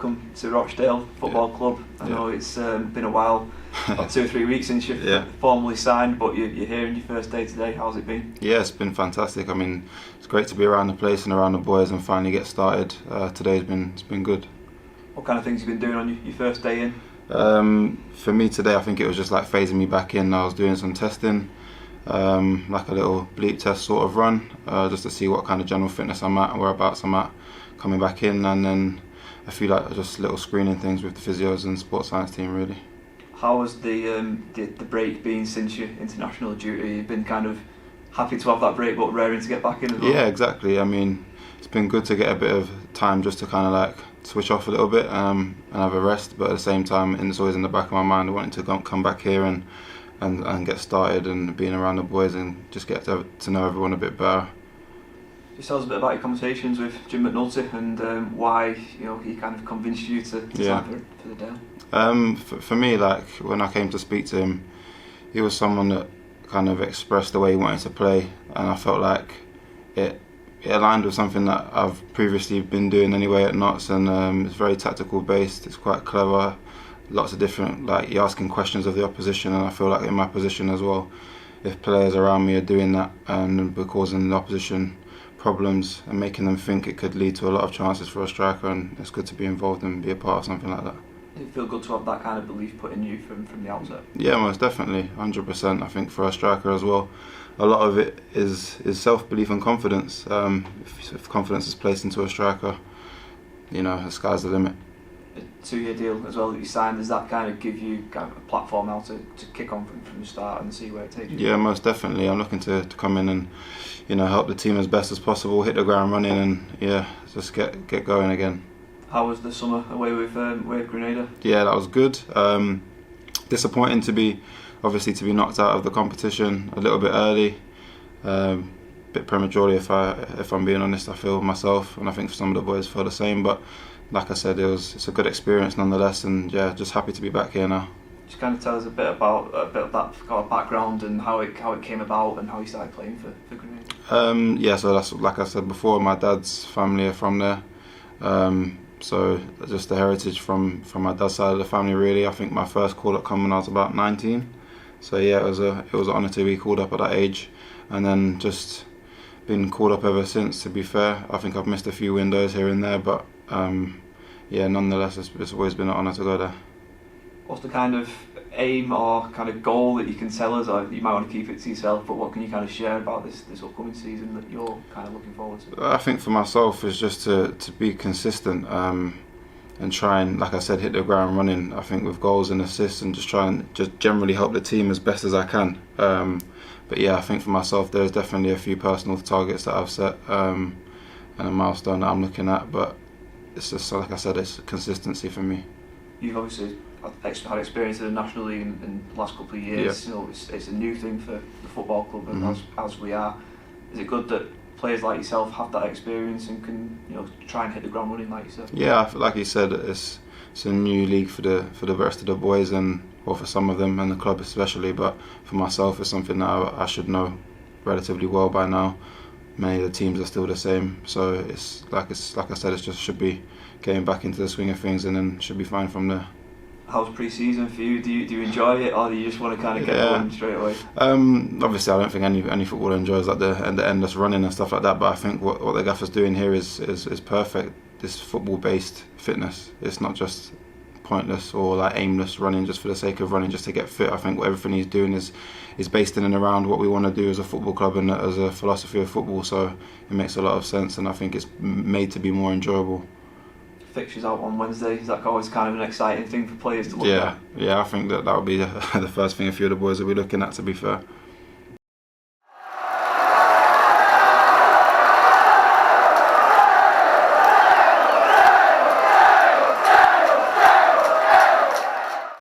welcome to Rochdale Football Club. I know it's been a while, about 2 or 3 weeks since you've formally signed, but you're here on your first day today. How's it been? Yeah, it's been fantastic. I mean, it's great to be around the place and around the boys and finally get started. Today's been good. What kind of things have you been doing on your first day in? For me today, I think it was just like phasing me back in. I was doing some testing, like a little bleep test sort of run, just to see what kind of general fitness I'm at and whereabouts I'm at coming back in, and then I feel like just little screening things with the physios and sports science team really. How has the break been since your international duty? You've been kind of happy to have that break but raring to get back in as well? Yeah, exactly. I mean, it's been good to get a bit of time just to kind of like switch off a little bit and have a rest, but at the same time it's always in the back of my mind wanting to come back here and get started and being around the boys and just get to know everyone a bit better. Just tell us a bit about your conversations with Jim McNulty and why he kind of convinced you to sign for the Dale. For me, like when I came to speak to him, he was someone that kind of expressed the way he wanted to play, and I felt like it aligned with something that I've previously been doing anyway at Notts, and it's very tactical based. It's quite clever, lots of different, like you're asking questions of the opposition, and I feel like in my position as well, if players around me are doing that and we're causing the opposition problems and making them think, it could lead to a lot of chances for a striker, and it's good to be involved and be a part of something like that. Does it feel good to have that kind of belief put in you from the outset? Yeah, most definitely, 100%. I think for a striker as well, a lot of it is self-belief and confidence. If confidence is placed into a striker, the sky's the limit. A 2-year deal as well that you signed, does that kind of give you kind of a platform now to kick on from the start and see where it takes you? Yeah, most definitely. I'm looking to come in and help the team as best as possible, hit the ground running, and just get going again. How was the summer away with Grenada? Yeah, that was good. Disappointing to be knocked out of the competition a little bit early, bit prematurely if I'm being honest. I feel myself, and I think some of the boys feel the same. But like I said, it's a good experience nonetheless, and just happy to be back here now. Just kind of tell us a bit of that kind of background and how it came about and how you started playing for Grenada. So that's like I said before. My dad's family are from there. So just the heritage from my dad's side of the family really. I think my first call up came when I was about 19. So yeah, it was an honour to be called up at that age, and then just been called up ever since. To be fair, I think I've missed a few windows here and there, but nonetheless, it's always been an honour to go there. What's the kind of aim or kind of goal that you can tell us, or you might want to keep it to yourself, but what can you kind of share about this upcoming season that you're kind of looking forward to? I think for myself is just to be consistent and try and, like I said, hit the ground running. I think with goals and assists, and just try and just generally help the team as best as I can. But yeah, I think for myself there's definitely a few personal targets that I've set and a milestone that I'm looking at, but it's just, like I said, it's consistency for me. You've obviously had experience in the National League in the last couple of years. Yeah. It's a new thing for the football club, and as we are, is it good that players like yourself have that experience and can try and hit the ground running like you said? Yeah, like you said, it's a new league for the rest of the boys, or for some of them, and the club especially. But for myself, it's something that I should know relatively well by now. Many of the teams are still the same, so it's like I said, it just should be getting back into the swing of things, and then should be fine from there. How's pre-season for you? Do you enjoy it, or do you just want to kind of get going straight away? Obviously, I don't think any footballer enjoys like the endless running and stuff like that. But I think what the gaffer's doing here is perfect. This football-based fitness. It's not just pointless or like aimless running just for the sake of running, just to get fit. I think everything he's doing is based in and around what we want to do as a football club and as a philosophy of football. So it makes a lot of sense, and I think it's made to be more enjoyable. Fixtures out on Wednesday, is that always kind of an exciting thing for players to look at? Yeah, I think that would be the first thing a few of the boys will be looking at, to be fair.